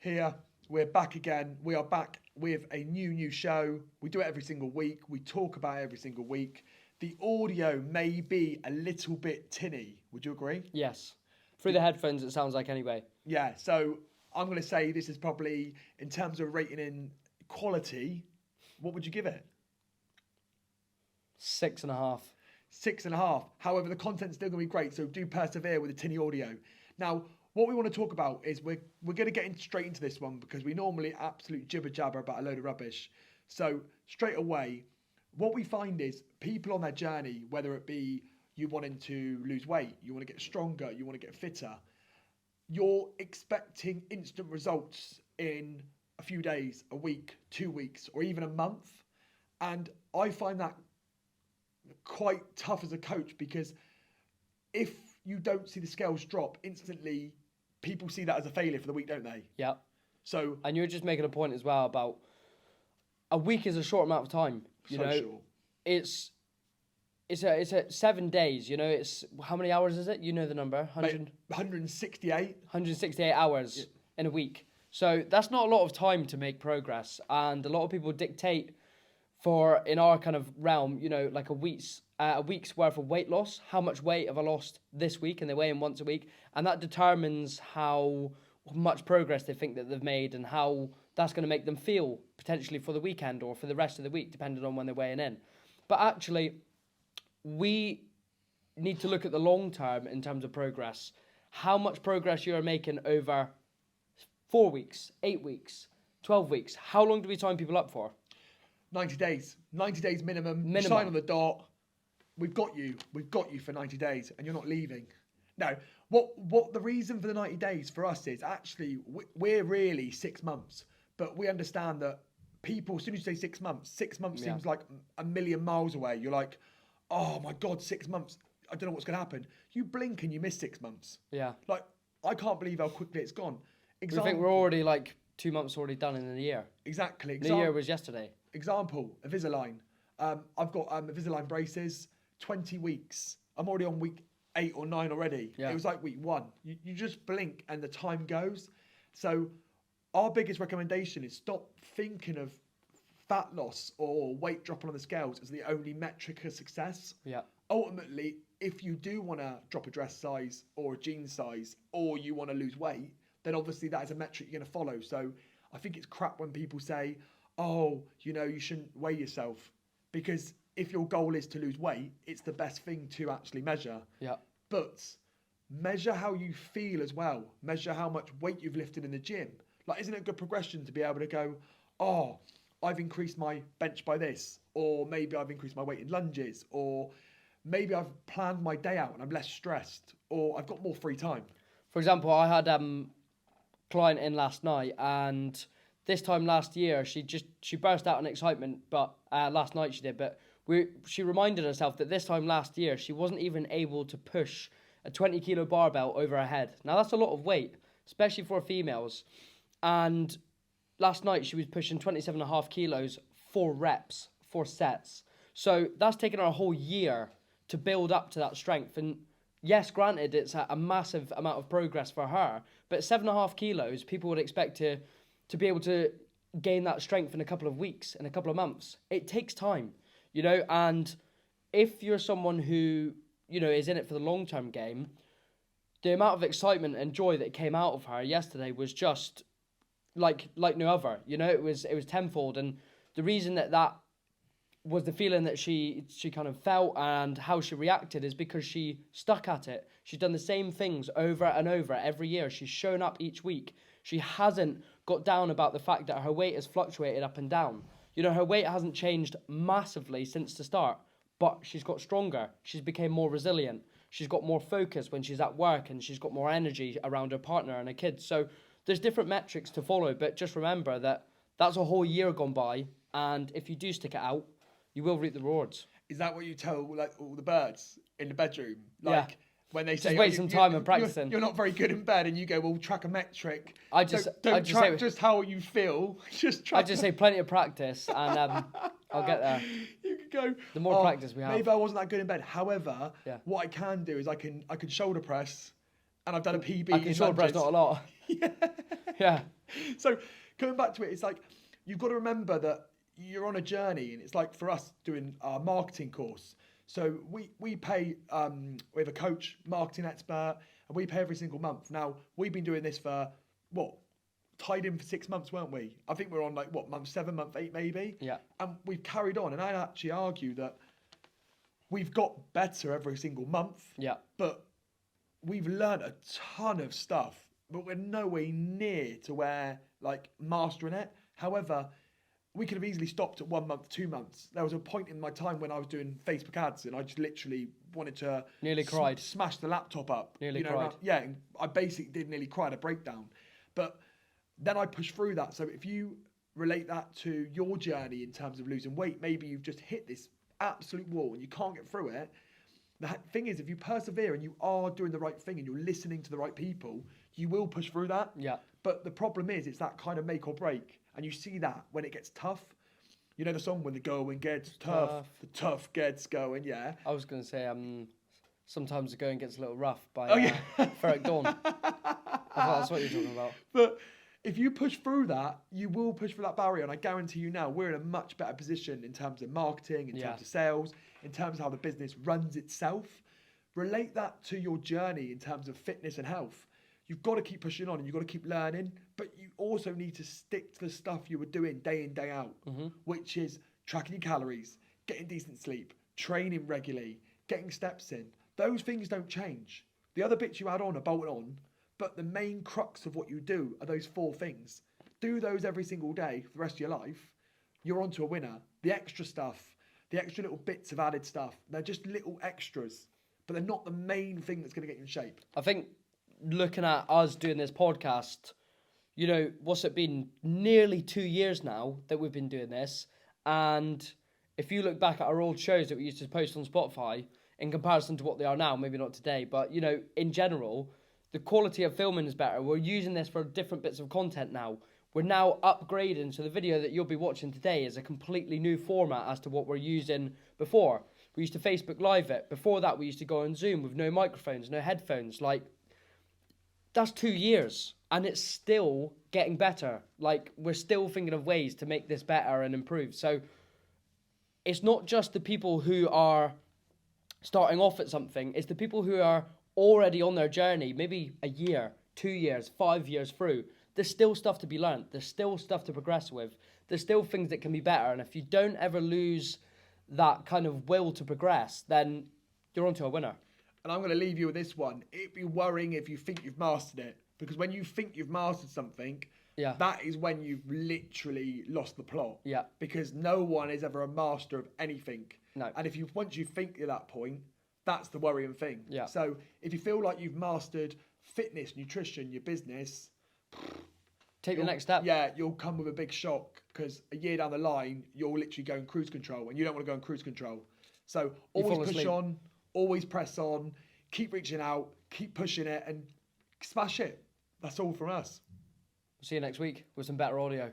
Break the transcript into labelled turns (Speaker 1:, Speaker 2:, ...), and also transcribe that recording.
Speaker 1: here. We're back again. We are back with a new show. We do it every single week. We talk about it every single week. The audio may be a little bit tinny. Would you agree?
Speaker 2: Yes. Through the headphones, it sounds like anyway.
Speaker 1: Yeah, so I'm going to say this is probably, in terms of rating in quality, what would you give it?
Speaker 2: 6.5.
Speaker 1: 6.5. However, the content's still going to be great, so do persevere with the tinny audio. Now, what we want to talk about is we're going to get straight into this one because we normally absolute jibber jabber about a load of rubbish. So straight away, what we find is people on their journey, whether it be you wanting to lose weight, you want to get stronger, you want to get fitter, you're expecting instant results in a few days, a week, 2 weeks, or even a month. And I find that quite tough as a coach because if you don't see the scales drop instantly, people see that as a failure for the week, don't they?
Speaker 2: Yeah.
Speaker 1: So,
Speaker 2: and you're just making a point as well about a week is a short amount of time. You know,
Speaker 1: short.
Speaker 2: It's a 7 days. You know, it's how many hours is it? You know the number.
Speaker 1: 168.
Speaker 2: 168 hours in a week. So that's not a lot of time to make progress. And a lot of people dictate for, in our kind of realm, you know, like a week's worth of weight loss. How much weight have I lost this week? And they weigh in once a week. And that determines how much progress they think that they've made and how that's going to make them feel potentially for the weekend or for the rest of the week, depending on when they're weighing in. But actually, we need to look at the long term in terms of progress. How much progress you are making over 4 weeks, 8 weeks, 12 weeks. How long do we sign people up for?
Speaker 1: 90 days. 90 days minimum. Sign on the dot. We've got you. We've got you for 90 days and you're not leaving. No. What the reason for the 90 days for us is actually we're really 6 months. But we understand that people, as soon as you say 6 months, 6 months seems like a million miles away. You're like, oh my God, 6 months. I don't know what's going to happen. You blink and you miss 6 months.
Speaker 2: Yeah.
Speaker 1: Like, I can't believe how quickly it's gone.
Speaker 2: We think we're already like 2 months already done in a year.
Speaker 1: Exactly.
Speaker 2: The year was yesterday.
Speaker 1: Example, Invisalign. I've got Invisalign braces, 20 weeks. I'm already on week 8 or 9 already.
Speaker 2: Yeah.
Speaker 1: It was like week 1. You just blink and the time goes. So our biggest recommendation is stop thinking of fat loss or weight dropping on the scales as the only metric of success.
Speaker 2: Yeah.
Speaker 1: Ultimately, if you do want to drop a dress size or a jean size or you want to lose weight, then obviously that is a metric you're going to follow. So I think it's crap when people say, oh, you know, you shouldn't weigh yourself. Because if your goal is to lose weight, it's the best thing to actually measure.
Speaker 2: Yeah.
Speaker 1: But measure how you feel as well. Measure how much weight you've lifted in the gym. Like, isn't it a good progression to be able to go, oh, I've increased my bench by this, or maybe I've increased my weight in lunges, or maybe I've planned my day out and I'm less stressed, or I've got more free time.
Speaker 2: For example, I had a client in last night, and this time last year, she burst out in excitement, but last night she did, but she reminded herself that this time last year, she wasn't even able to push a 20 kilo barbell over her head. Now that's a lot of weight, especially for females. And last night she was pushing 27.5 kilos, 4 reps, 4 sets. So that's taken her a whole year to build up to that strength. And yes, granted, it's a massive amount of progress for her, but 7.5 kilos, people would expect to be able to gain that strength in a couple of weeks, in a couple of months. It takes time, you know, and if you're someone who, you know, is in it for the long-term game, the amount of excitement and joy that came out of her yesterday was just like no other, you know. It was tenfold, and the reason that was the feeling that she kind of felt and how she reacted is because she stuck at it. She's done the same things over and over every year. She's shown up each week. She hasn't got down about the fact that her weight has fluctuated up and down. You know, her weight hasn't changed massively since the start, but she's got stronger. She's become more resilient. She's got more focus when she's at work, and she's got more energy around her partner and her kids. So there's different metrics to follow, but just remember that that's a whole year gone by, and if you do stick it out, you will reap the rewards.
Speaker 1: Is that what you tell like all the birds in the bedroom? Like, when they say,
Speaker 2: just wait some time and practicing.
Speaker 1: You're not very good in bed, and you go, well, track a metric.
Speaker 2: Don't
Speaker 1: track just how you feel.
Speaker 2: I just say plenty of practice, and I'll get there.
Speaker 1: You could go.
Speaker 2: The more practice we have.
Speaker 1: Maybe I wasn't that good in bed. However, what I can do is I can shoulder press, and I've done a PB.
Speaker 2: I can shoulder press not a lot.
Speaker 1: Yeah.
Speaker 2: Yeah.
Speaker 1: So coming back to it, it's like you've got to remember that you're on a journey, and it's like for us doing our marketing course. So we pay, we have a coach, marketing expert, and we pay every single month. Now, we've been doing this for, tied in for 6 months, weren't we? I think we're on month 7, month 8 maybe?
Speaker 2: Yeah.
Speaker 1: And we've carried on, and I actually argue that we've got better every single month.
Speaker 2: Yeah.
Speaker 1: But we've learned a ton of stuff, but we're nowhere near to where, mastering it. However, we could have easily stopped at 1 month, 2 months. There was a point in my time when I was doing Facebook ads, and I just literally wanted to
Speaker 2: nearly cried,
Speaker 1: smash the laptop up.
Speaker 2: Nearly cried.
Speaker 1: Yeah, and I basically did nearly cry at a breakdown. But then I pushed through that. So if you relate that to your journey in terms of losing weight, maybe you've just hit this absolute wall and you can't get through it. The thing is, if you persevere and you are doing the right thing and you're listening to the right people, you will push through that.
Speaker 2: Yeah.
Speaker 1: But the problem is, it's that kind of make or break. And you see that when it gets tough. You know the song, when the going gets tough, the tough gets going, yeah.
Speaker 2: I was going to say, sometimes the going gets a little rough by Ferric Dawn. I thought that's what you're talking about.
Speaker 1: But if you push through that, you will push through that barrier. And I guarantee you now, we're in a much better position in terms of marketing, in terms of sales, in terms of how the business runs itself. Relate that to your journey in terms of fitness and health. You've got to keep pushing on and you've got to keep learning, but you also need to stick to the stuff you were doing day in, day out, which is tracking your calories, getting decent sleep, training regularly, getting steps in. Those things don't change. The other bits you add on are bolted on, but the main crux of what you do are those 4 things. Do those every single day for the rest of your life, you're onto a winner. The extra stuff, the extra little bits of added stuff, they're just little extras, but they're not the main thing that's going to get you in shape.
Speaker 2: I think looking at us doing this podcast, what's it been? Nearly 2 years now that we've been doing this. And if you look back at our old shows that we used to post on Spotify, in comparison to what they are now, maybe not today, but, in general, the quality of filming is better. We're using this for different bits of content now. We're now upgrading, so the video that you'll be watching today is a completely new format as to what we're using before. We used to Facebook Live it. Before that, we used to go on Zoom with no microphones, no headphones. That's 2 years, and it's still getting better. We're still thinking of ways to make this better and improve. So it's not just the people who are starting off at something. It's the people who are already on their journey, maybe a year, 2 years, 5 years through. There's still stuff to be learned. There's still stuff to progress with. There's still things that can be better. And if you don't ever lose that kind of will to progress, then you're onto a winner.
Speaker 1: And I'm going to leave you with this one. It'd be worrying if you think you've mastered it. Because when you think you've mastered something, that is when you've literally lost the plot.
Speaker 2: Yeah.
Speaker 1: Because no one is ever a master of anything.
Speaker 2: No.
Speaker 1: And once you think you're that point, that's the worrying thing.
Speaker 2: Yeah.
Speaker 1: So if you feel like you've mastered fitness, nutrition, your business,
Speaker 2: take the next step.
Speaker 1: Yeah, you'll come with a big shock because a year down the line, you'll literally go in cruise control and you don't want to go in cruise control. So always push on, always press on, keep reaching out, keep pushing it and smash it. That's all from us.
Speaker 2: See you next week with some better audio.